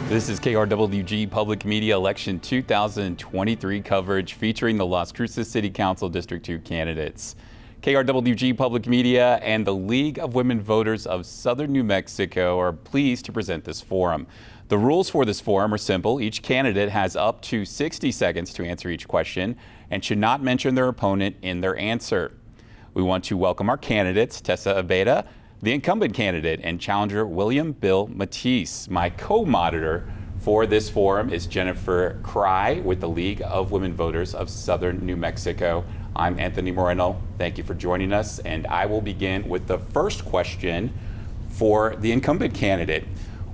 This is KRWG Public Media Election 2023 coverage featuring the Las Cruces City Council District 2 candidates. KRWG Public Media and the League of Women Voters of Southern New Mexico are pleased to present this forum. The rules for this forum are simple. Each candidate has up to 60 seconds to answer each question and should not mention their opponent in their answer. We want to welcome our candidates, Tessa Abeyta, the incumbent candidate, and challenger William Bill Mattiace. My co-monitor for this forum is Jennifer Krwg with the League of Women Voters of Southern New Mexico. I'm Anthony Moreno. Thank you for joining us, and I will begin with the first question for the incumbent candidate.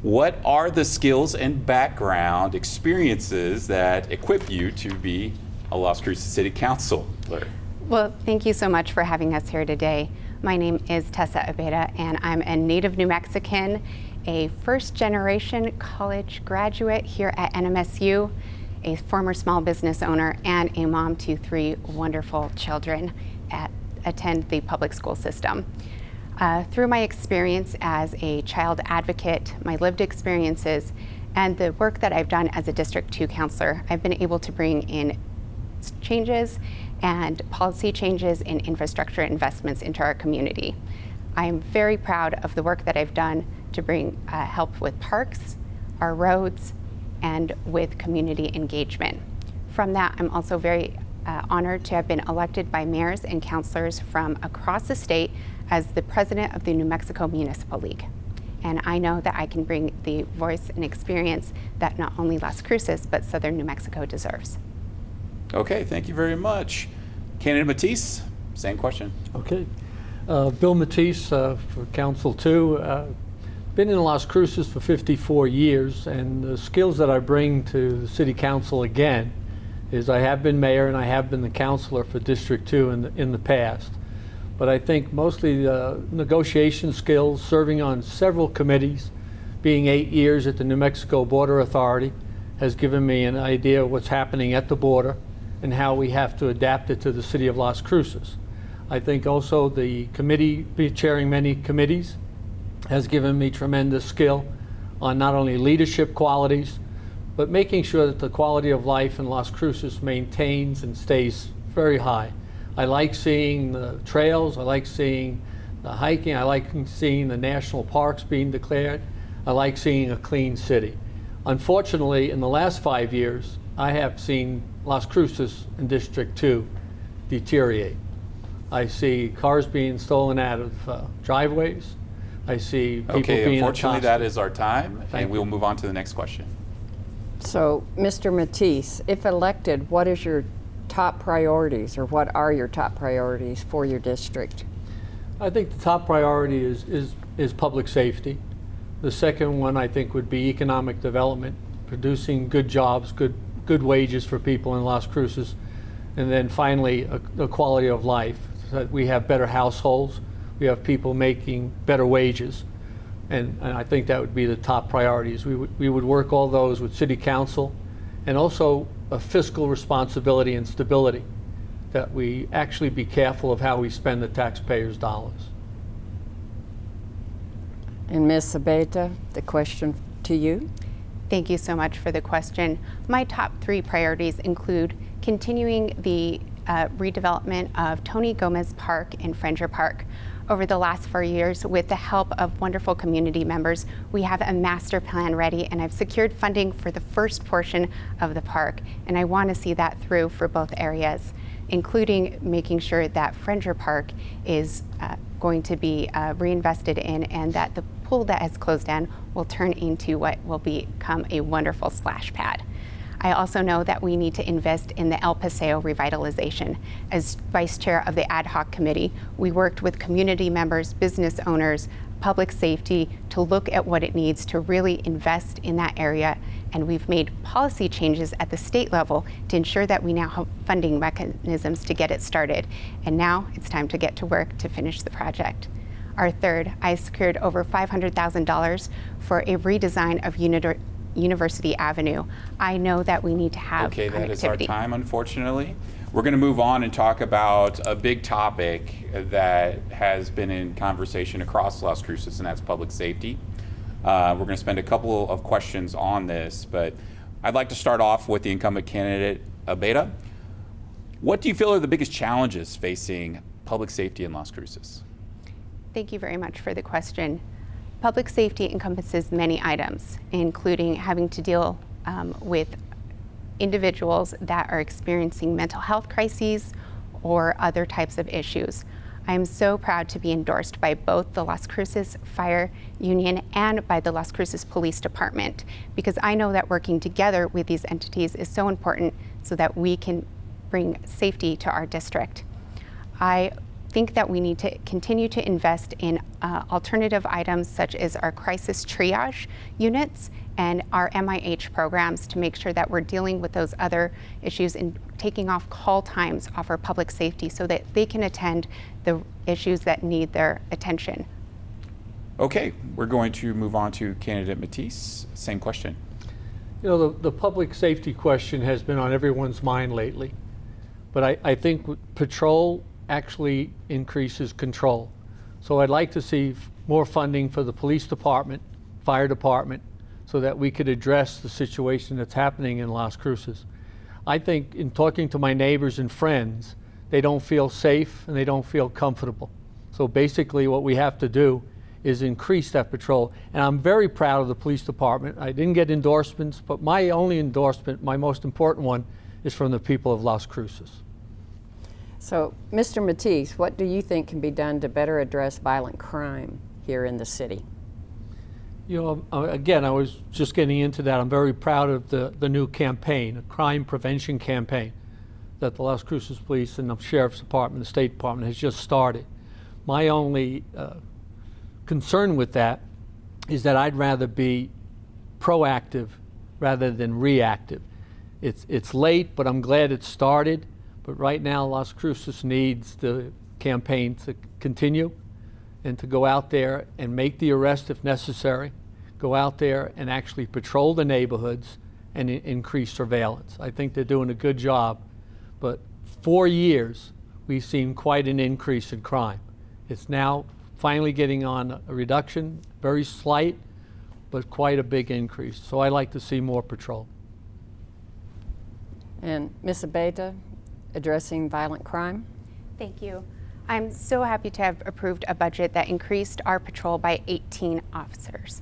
What are the skills and background experiences that equip you to be a Las Cruces City Councilor? Well, thank you so much for having us here today. My name is Tessa Abeyta, and I'm a native New Mexican, a first-generation college graduate here at NMSU, a former small business owner, and a mom to 3 wonderful children attend the public school system. Through my experience as a child advocate, my lived experiences, and the work that I've done as a District 2 counselor, I've been able to bring in changes and policy changes in infrastructure investments into our community. I am very proud of the work that I've done to bring help with parks, our roads, and with community engagement. From that, I'm also very honored to have been elected by mayors and councilors from across the state as the president of the New Mexico Municipal League. And I know that I can bring the voice and experience that not only Las Cruces, but Southern New Mexico deserves. Okay, thank you very much. Candidate Mattiace, same question. Okay. Bill Mattiace for Council 2. Been in Las Cruces for 54 years, and the skills that I bring to the City Council again is I have been mayor and I have been the councilor for District 2 in the past. But I think mostly negotiation skills, serving on several committees, being 8 years at the New Mexico Border Authority has given me an idea of what's happening at the border and how we have to adapt it to the city of Las Cruces. I think also the committee, chairing many committees, has given me tremendous skill on not only leadership qualities, but making sure that the quality of life in Las Cruces maintains and stays very high. I like seeing the trails, I like seeing the hiking, I like seeing the national parks being declared, I like seeing a clean city. Unfortunately, in the last 5 years, I have seen Las Cruces in District 2 deteriorate. I see cars being stolen out of driveways. I see people being accosted. Unfortunately, that is our time, and we'll move on to the next question. So, Mr. Mattiace, if elected, what is your top priorities, or what are your top priorities for your district? I think the top priority is public safety. The second one, I think, would be economic development, producing good jobs, good wages for people in Las Cruces, and then finally the quality of life, so that we have better households, we have people making better wages, and I think that would be the top priorities. We would work all those with City Council, and also a fiscal responsibility and stability, that we actually be careful of how we spend the taxpayers' dollars. And Ms. Abeyta, the question to you. Thank you so much for the question. My top 3 priorities include continuing the redevelopment of Tony Gomez Park and Fringer Park. Over the last 4 years, with the help of wonderful community members, we have a master plan ready, and I've secured funding for the first portion of the park, and I want to see that through for both areas, including making sure that Fringer Park is going to be reinvested in, and that the pool that has closed down will turn into what will become a wonderful splash pad. I also know that we need to invest in the El Paseo revitalization. As vice chair of the ad hoc committee, we worked with community members, business owners, public safety to look at what it needs to really invest in that area. And we've made policy changes at the state level to ensure that we now have funding mechanisms to get it started. And now it's time to get to work to finish the project. Our third, I secured over $500,000 for a redesign of University Avenue. I know that we need to have connectivity. That is our time, unfortunately. We're going to move on and talk about a big topic that has been in conversation across Las Cruces, and that's public safety. We're going to spend a couple of questions on this, but I'd like to start off with the incumbent candidate, Abeyta. What do you feel are the biggest challenges facing public safety in Las Cruces? Thank you very much for the question. Public safety encompasses many items, including having to deal with individuals that are experiencing mental health crises or other types of issues. I am so proud to be endorsed by both the Las Cruces Fire Union and by the Las Cruces Police Department, because I know that working together with these entities is so important so that we can bring safety to our district. I think that we need to continue to invest in alternative items such as our crisis triage units and our MIH programs to make sure that we're dealing with those other issues and taking off call times off our public safety so that they can attend the issues that need their attention. Okay, we're going to move on to candidate Mattiace. Same question. You know, the public safety question has been on everyone's mind lately, but I think patrol actually increases control. So I'd like to see more funding for the police department, fire department, so that we could address the situation that's happening in Las Cruces. I think in talking to my neighbors and friends, they don't feel safe and they don't feel comfortable. So basically what we have to do is increase that patrol. And I'm very proud of the police department. I didn't get endorsements, but my only endorsement, my most important one, is from the people of Las Cruces. So, Mr. Mattiace, what do you think can be done to better address violent crime here in the city? You know, again, I was just getting into that. I'm very proud of the new campaign, a crime prevention campaign that the Las Cruces Police and the Sheriff's Department, the State Department has just started. My only concern with that is that I'd rather be proactive rather than reactive. It's late, but I'm glad it started. But right now, Las Cruces needs the campaign to continue and to go out there and make the arrest if necessary, go out there and actually patrol the neighborhoods and increase surveillance. I think they're doing a good job, but 4 years, we've seen quite an increase in crime. It's now finally getting on a reduction, very slight, but quite a big increase. So I like to see more patrol. And Ms. Abeyta, addressing violent crime? Thank you. I'm so happy to have approved a budget that increased our patrol by 18 officers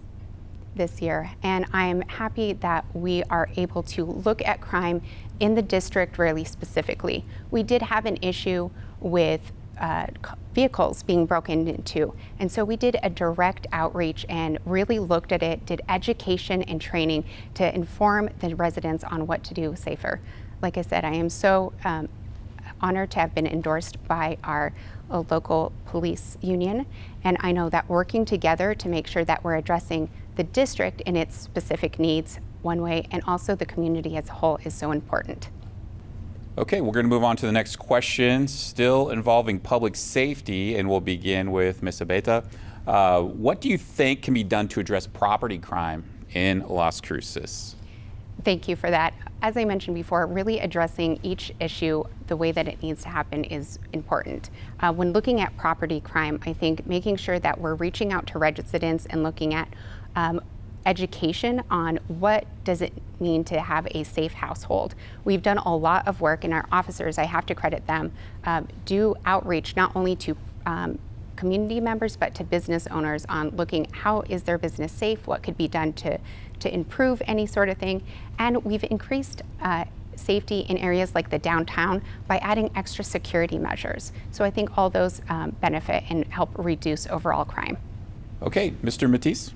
this year. And I'm happy that we are able to look at crime in the district really specifically. We did have an issue with vehicles being broken into. And so we did a direct outreach and really looked at it, did education and training to inform the residents on what to do safer. Like I said, I am so honored to have been endorsed by our local police union, and I know that working together to make sure that we're addressing the district in its specific needs one way and also the community as a whole is so important. Okay, we're going to move on to the next question, still involving public safety, and we'll begin with Ms. Abeyta. What do you think can be done to address property crime in Las Cruces? Thank you for that. As I mentioned before, really addressing each issue the way that it needs to happen is important. When looking at property crime, I think making sure that we're reaching out to residents and looking at education on what does it mean to have a safe household. We've done a lot of work, and our officers, I have to credit them, do outreach not only to community members but to business owners on looking how is their business safe, what could be done to improve any sort of thing. And we've increased safety in areas like the downtown by adding extra security measures. So I think all those benefit and help reduce overall crime. Okay, Mr. Mattiace.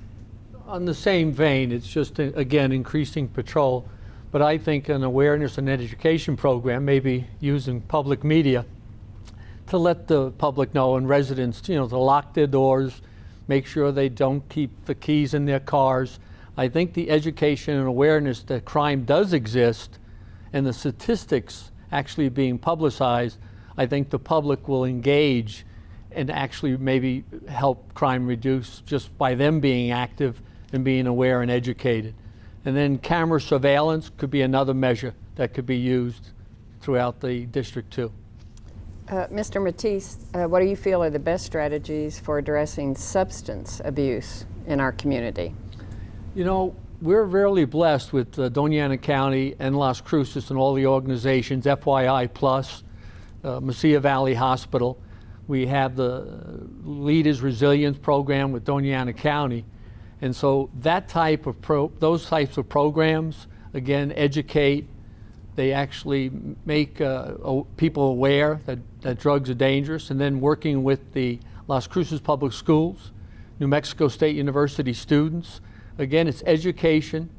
On the same vein, it's just, again, increasing patrol, but I think an awareness and education program, maybe using public media, to let the public know and residents, to lock their doors, make sure they don't keep the keys in their cars. I think the education and awareness that crime does exist and the statistics actually being publicized, I think the public will engage and actually maybe help crime reduce just by them being active and being aware and educated. And then camera surveillance could be another measure that could be used throughout the district too. Mr. Mattiace, what do you feel are the best strategies for addressing substance abuse in our community? You know, we're really blessed with Doña Ana County and Las Cruces and all the organizations, FYI Plus, Mesilla Valley Hospital. We have the Leaders Resilience Program with Doña Ana County. And so that type of those types of programs, again, educate. They actually make people aware that drugs are dangerous. And then working with the Las Cruces Public Schools, New Mexico State University students, again, it's education,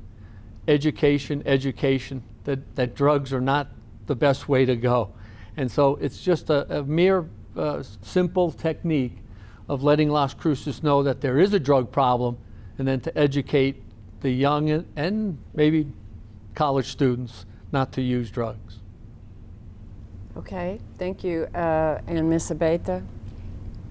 education, education, that drugs are not the best way to go. And so it's just a mere simple technique of letting Las Cruces know that there is a drug problem, and then to educate the young and maybe college students not to use drugs. Okay, thank you. And Ms. Abeyta?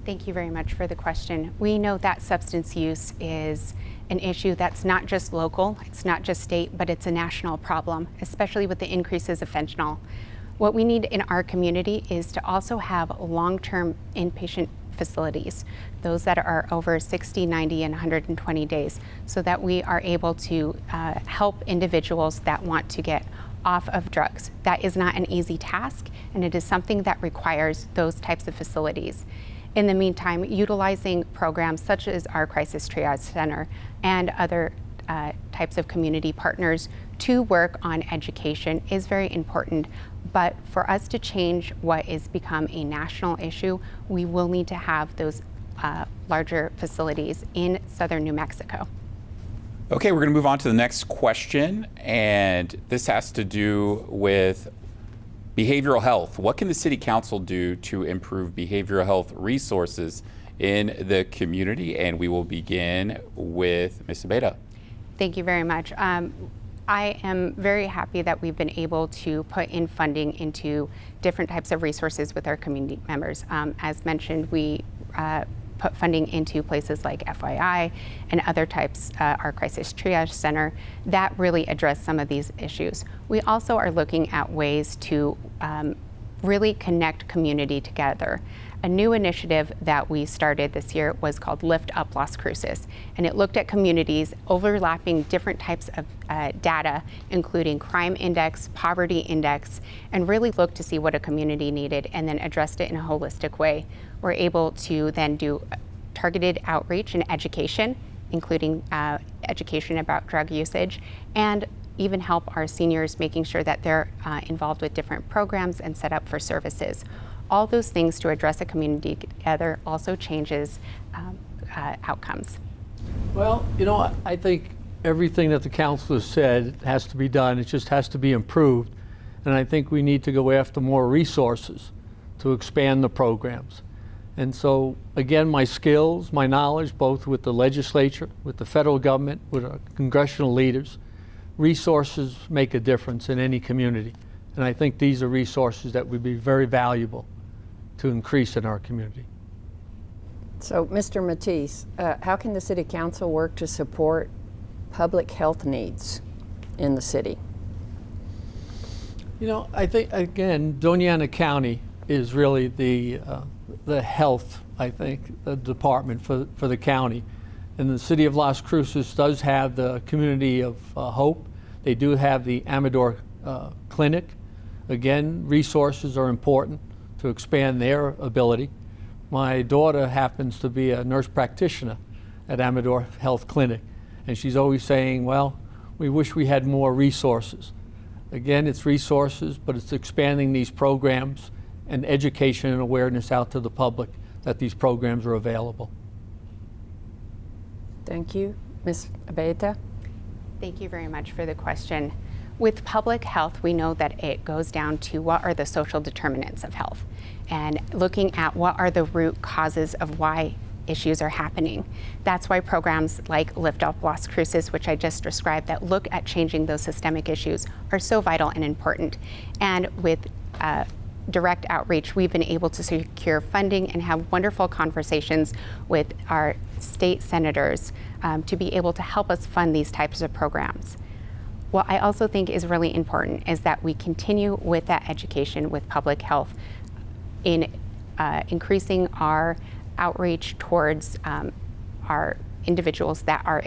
Thank you very much for the question. We know that substance use is an issue that's not just local, it's not just state, but it's a national problem, especially with the increases of fentanyl. What we need in our community is to also have long-term inpatient facilities, those that are over 60, 90, and 120 days, so that we are able to help individuals that want to get off of drugs. That is not an easy task, and it is something that requires those types of facilities. In the meantime, utilizing programs such as our Crisis Triage Center and other types of community partners to work on education is very important. But for us to change what is become a national issue, we will need to have those larger facilities in southern New Mexico. Okay, we're going to move on to the next question, and this has to do with behavioral health. What can the City Council do to improve behavioral health resources in the community? And we will begin with Ms. Abeyta. Thank you very much. I am very happy that we've been able to put in funding into different types of resources with our community members. As mentioned, we put funding into places like FYI and other types, our Crisis Triage Center, that really address some of these issues. We also are looking at ways to really connect community together. A new initiative that we started this year was called Lift Up Las Cruces, and it looked at communities overlapping different types of data, including crime index, poverty index, and really looked to see what a community needed and then addressed it in a holistic way. We're able to then do targeted outreach and education, including education about drug usage, and even help our seniors making sure that they're involved with different programs and set up for services. All those things to address a community together also changes outcomes. Well, you know, I think everything that the council has said has to be done. It just has to be improved. And I think we need to go after more resources to expand the programs. And so, again, my skills, my knowledge, both with the legislature, with the federal government, with our congressional leaders, resources make a difference in any community. And I think these are resources that would be very valuable to increase in our community. So, Mr. Mattiace, how can the City Council work to support public health needs in the city? You know, I think, again, Doña Ana County is really the health, I think, the department for the county. And the City of Las Cruces does have the Community of Hope. They do have the Amador Clinic. Again, resources are important to expand their ability. My daughter happens to be a nurse practitioner at Amador Health Clinic, and she's always saying, well, we wish we had more resources. Again, it's resources, but it's expanding these programs and education and awareness out to the public that these programs are available. Thank you. Ms. Abeyta? Thank you very much for the question. With public health, we know that it goes down to what are the social determinants of health and looking at what are the root causes of why issues are happening. That's why programs like Lift Up Las Cruces, which I just described, that look at changing those systemic issues are so vital and important. And with direct outreach, we've been able to secure funding and have wonderful conversations with our state senators to be able to help us fund these types of programs. What I also think is really important is that we continue with that education with public health in increasing our outreach towards our individuals that are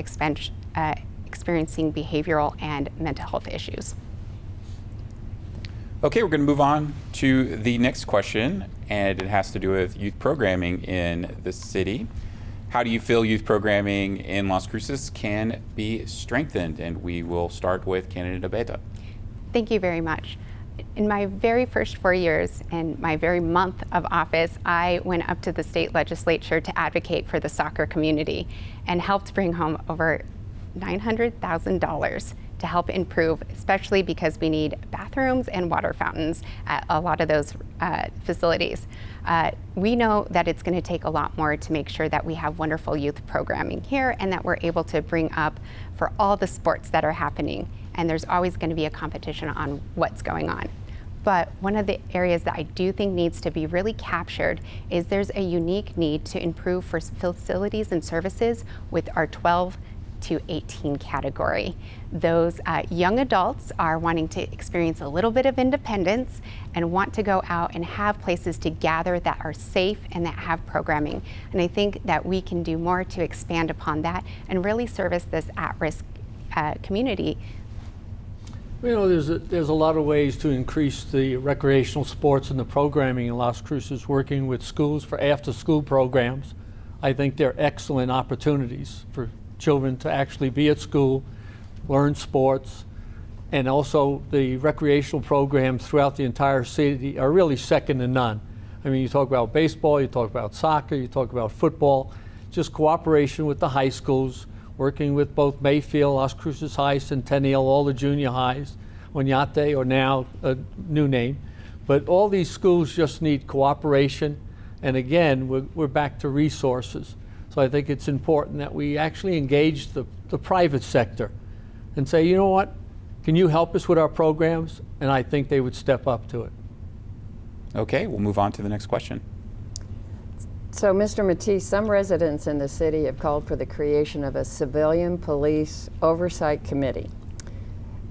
experiencing behavioral and mental health issues. Okay, we're going to move on to the next question, and it has to do with youth programming in the city. How do you feel youth programming in Las Cruces can be strengthened? And we will start with candidate Abeyta. Thank you very much. In my very first 4 years and my very month of office, I went up to the state legislature to advocate for the soccer community and helped bring home over $900,000 to help improve, especially because we need bathrooms and water fountains at a lot of those facilities. We know that it's going to take a lot more to make sure that we have wonderful youth programming here and that we're able to bring up for all the sports that are happening. And there's always going to be a competition on what's going on. But one of the areas that I do think needs to be really captured is there's a unique need to improve for facilities and services with our 12 to 18 category. Those young adults are wanting to experience a little bit of independence and want to go out and have places to gather that are safe and that have programming. And I think that we can do more to expand upon that and really service this at-risk community. You know, there's a lot of ways to increase the recreational sports and the programming in Las Cruces, working with schools for after-school programs. I think they're excellent opportunities for children to actually be at school, learn sports, and also the recreational programs throughout the entire city are really second to none. I mean, you talk about baseball, you talk about soccer, you talk about football, just cooperation with the high schools, working with both Mayfield, Las Cruces High, Centennial, all the junior highs, Oñate, or now a new name. But all these schools just need cooperation, and again, we're back to resources. So I think it's important that we actually engage the private sector and say, you know what, can you help us with our programs? And I think they would step up to it. Okay, we'll move on to the next question. So, Mr. Mattiace, some residents in the city have called for the creation of a civilian police oversight committee.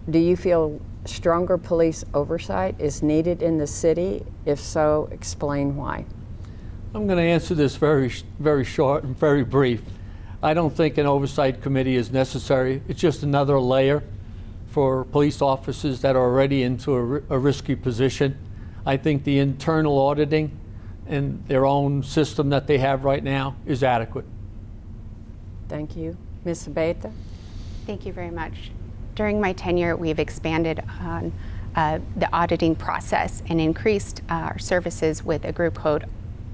Do you feel stronger police oversight is needed in the city? If so, explain why. I'm going to answer this very short and very brief. I don't think an oversight committee is necessary. It's just another layer for police officers that are already into a risky position. I think the internal auditing and their own system that they have right now is adequate. Thank you. Ms. Abeyta? Thank you very much. During my tenure, we've expanded on the auditing process and increased our services with a group called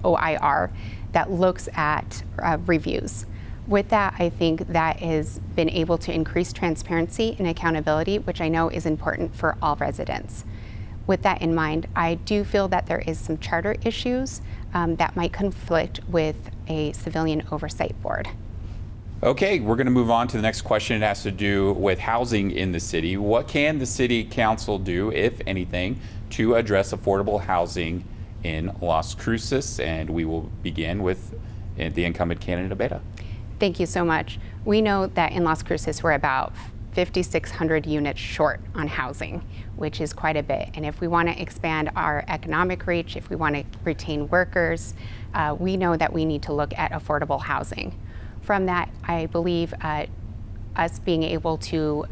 OIR that looks at reviews. With that, I think that has been able to increase transparency and accountability, which I know is important for all residents. With that in mind, I do feel that there is some charter issues that might conflict with a civilian oversight board. Okay, we're going to move on to the next question. It has to do with housing in the city. What can the city council do, if anything, to address affordable housing in Las Cruces? And we will begin with the incumbent candidate Abeyta. Thank you so much. We know that in Las Cruces we're about 5,600 units short on housing, which is quite a bit. And if we want to expand our economic reach, if we want to retain workers, we know that we need to look at affordable housing. From that, I believe us being able to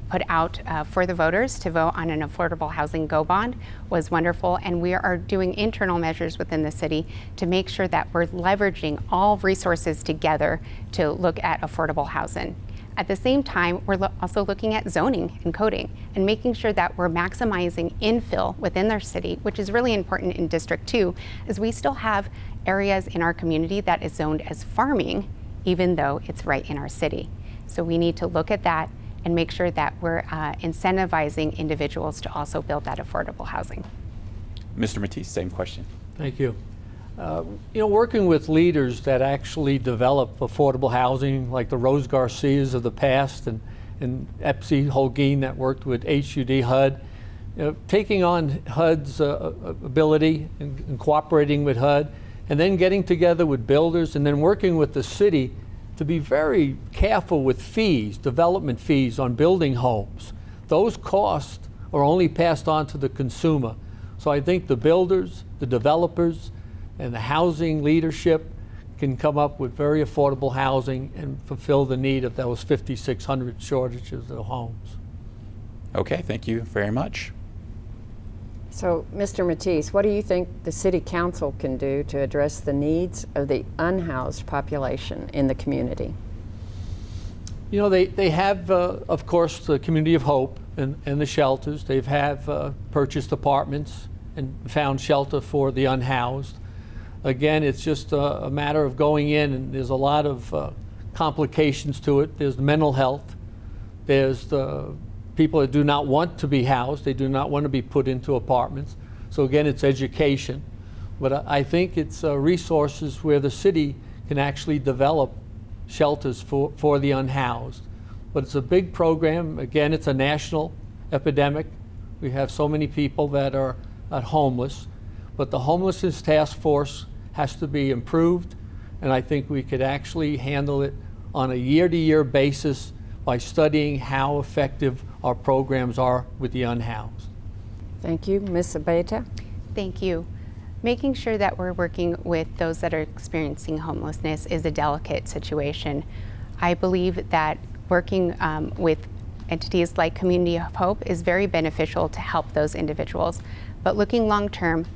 put out for the voters to vote on an affordable housing go bond was wonderful, and we are doing internal measures within the city to make sure that we're leveraging all resources together to look at affordable housing. At the same time, we're also looking at zoning and coding and making sure that we're maximizing infill within our city, which is really important in District 2, as we still have areas in our community that is zoned as farming, even though it's right in our city. So we need to look at that and make sure that we're incentivizing individuals to also build that affordable housing. Mr. Mattiace, same question. Thank you. You know, working with leaders that actually develop affordable housing, like the Rose Garcias of the past, and Epsi Holguin that worked with HUD, HUD, you know, taking on HUD's ability and cooperating with HUD, and then getting together with builders, and then working with the city to be very careful with fees, development fees on building homes. Those costs are only passed on to the consumer. So I think the builders, the developers, and the housing leadership can come up with very affordable housing and fulfill the need of those 5,600 shortages of homes. Okay, thank you very much. So, Mr. Mattiace, what do you think the City Council can do to address the needs of the unhoused population in the community? You know, they have, of course, the Community of Hope and the shelters. They have purchased apartments and found shelter for the unhoused. Again, it's just a matter of going in, and there's a lot of complications to it. There's the mental health. There's the people that do not want to be housed. They do not want to be put into apartments. So again, it's education. But I think it's resources where the city can actually develop shelters for the unhoused. But it's a big program. Again, it's a national epidemic. We have so many people that are homeless. But the homelessness task force has to be improved, and I think we could actually handle it on a year-to-year basis by studying how effective our programs are with the unhoused. Thank you. Ms. Abeyta? Thank you. Making sure that we're working with those that are experiencing homelessness is a delicate situation. I believe that working with entities like Community of Hope is very beneficial to help those individuals. But looking long term,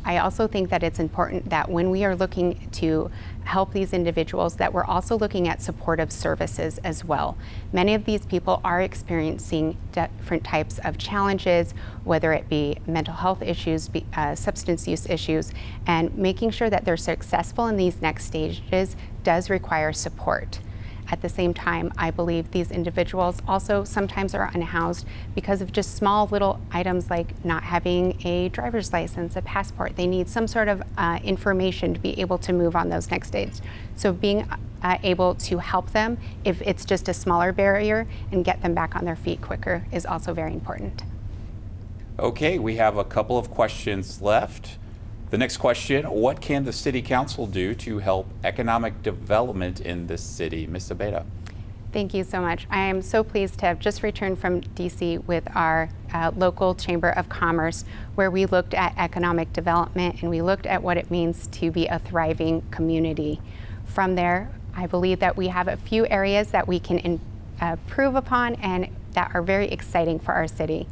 I also think that it's important that when we are looking to help these individuals, that we're also looking at supportive services as well. Many of these people are experiencing different types of challenges, whether it be mental health issues, substance use issues, and making sure that they're successful in these next stages does require support. At the same time, I believe these individuals also sometimes are unhoused because of just small little items like not having a driver's license, a passport. They need some sort of information to be able to move on those next stages. So being able to help them, if it's just a smaller barrier, and get them back on their feet quicker is also very important. Okay, we have a couple of questions left. The next question, what can the City Council do to help economic development in this city? Ms. Abeyta. Thank you so much. I am so pleased to have just returned from DC with our local Chamber of Commerce, where we looked at economic development and we looked at what it means to be a thriving community. From there, I believe that we have a few areas that we can improve upon and that are very exciting for our city.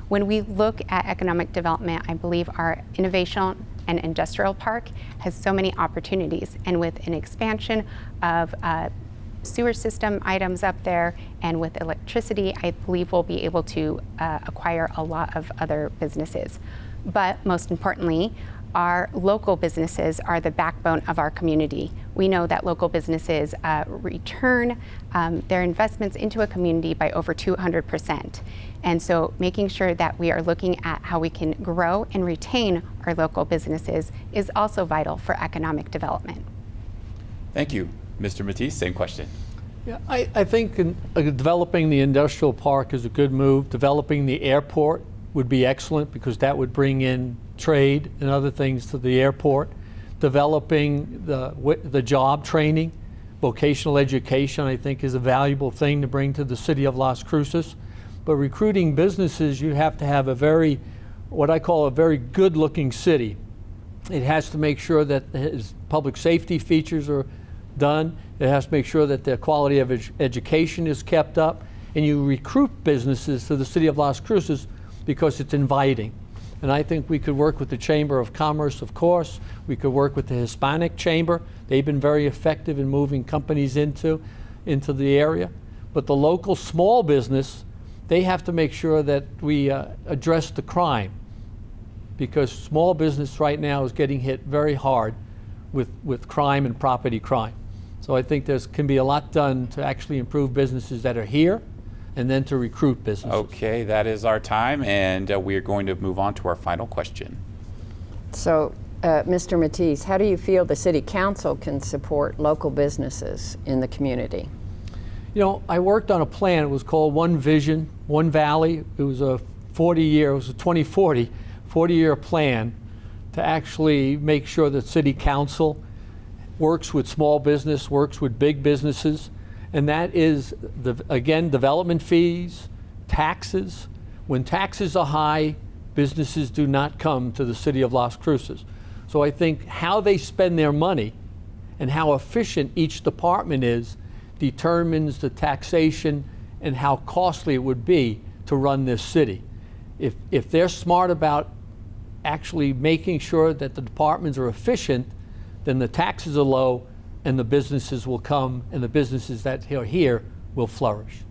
When we look at economic development, I believe our innovation and industrial park has so many opportunities, and with an expansion of sewer system items up there and with electricity, I believe we'll be able to acquire a lot of other businesses. But most importantly, our local businesses are the backbone of our community. We know that local businesses return their investments into a community by over 200%. And so making sure that we are looking at how we can grow and retain our local businesses is also vital for economic development. Thank you. Mr. Mattiace, same question. Yeah, I think developing the industrial park is a good move. Developing the airport would be excellent because that would bring in trade and other things to the airport. Developing the job training, vocational education, I think is a valuable thing to bring to the City of Las Cruces. But recruiting businesses, you have to have what I call a very good-looking city. It has to make sure that its public safety features are done. It has to make sure that the quality of education is kept up. And you recruit businesses to the City of Las Cruces because it's inviting. And I think we could work with the Chamber of Commerce, of course. We could work with the Hispanic Chamber. They've been very effective in moving companies into the area. But the local small business, they have to make sure that we address the crime, because small business right now is getting hit very hard with crime and property crime. So I think there can be a lot done to actually improve businesses that are here and then to recruit businesses. Okay, that is our time, and we are going to move on to our final question. So, Mr. Mattiace, how do you feel the City Council can support local businesses in the community? You know, I worked on a plan. It was called One Vision, One Valley. It was a 40-year plan to actually make sure that City Council works with small business, works with big businesses, and that is, again, development fees, taxes. When taxes are high, businesses do not come to the City of Las Cruces. So I think how they spend their money and how efficient each department is determines the taxation and how costly it would be to run this city. If they're smart about actually making sure that the departments are efficient, then the taxes are low and the businesses will come, and the businesses that are here will flourish.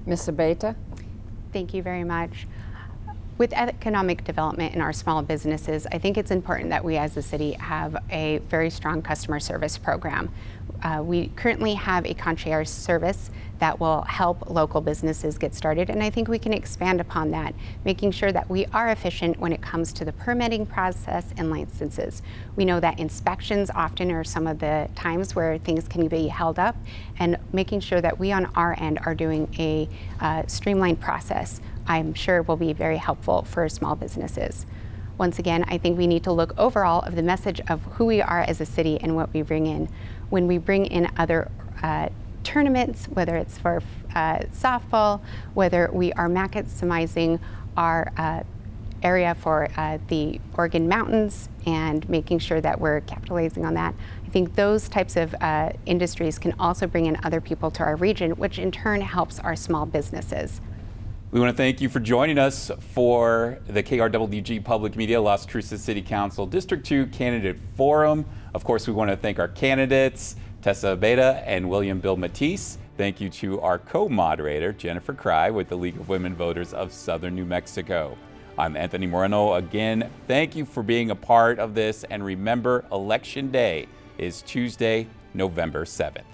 Ms. Abeyta? Thank you very much. With economic development in our small businesses, I think it's important that we as a city have a very strong customer service program. We currently have a concierge service that will help local businesses get started, and I think we can expand upon that, making sure that we are efficient when it comes to the permitting process and licenses. We know that inspections often are some of the times where things can be held up, and making sure that we on our end are doing a streamlined process, I'm sure will be very helpful for small businesses. Once again, I think we need to look overall of the message of who we are as a city and what we bring in. When we bring in other tournaments, whether it's for softball, whether we are maximizing our area for the Oregon Mountains and making sure that we're capitalizing on that, I think those types of industries can also bring in other people to our region, which in turn helps our small businesses. We want to thank you for joining us for the KRWG Public Media Las Cruces City Council District 2 Candidate Forum. Of course, we want to thank our candidates, Tessa Abeyta and Bill Mattiace. Thank you to our co-moderator, Jennifer Krwg, with the League of Women Voters of Southern New Mexico. I'm Anthony Moreno. Again, thank you for being a part of this. And remember, Election Day is Tuesday, November 7th.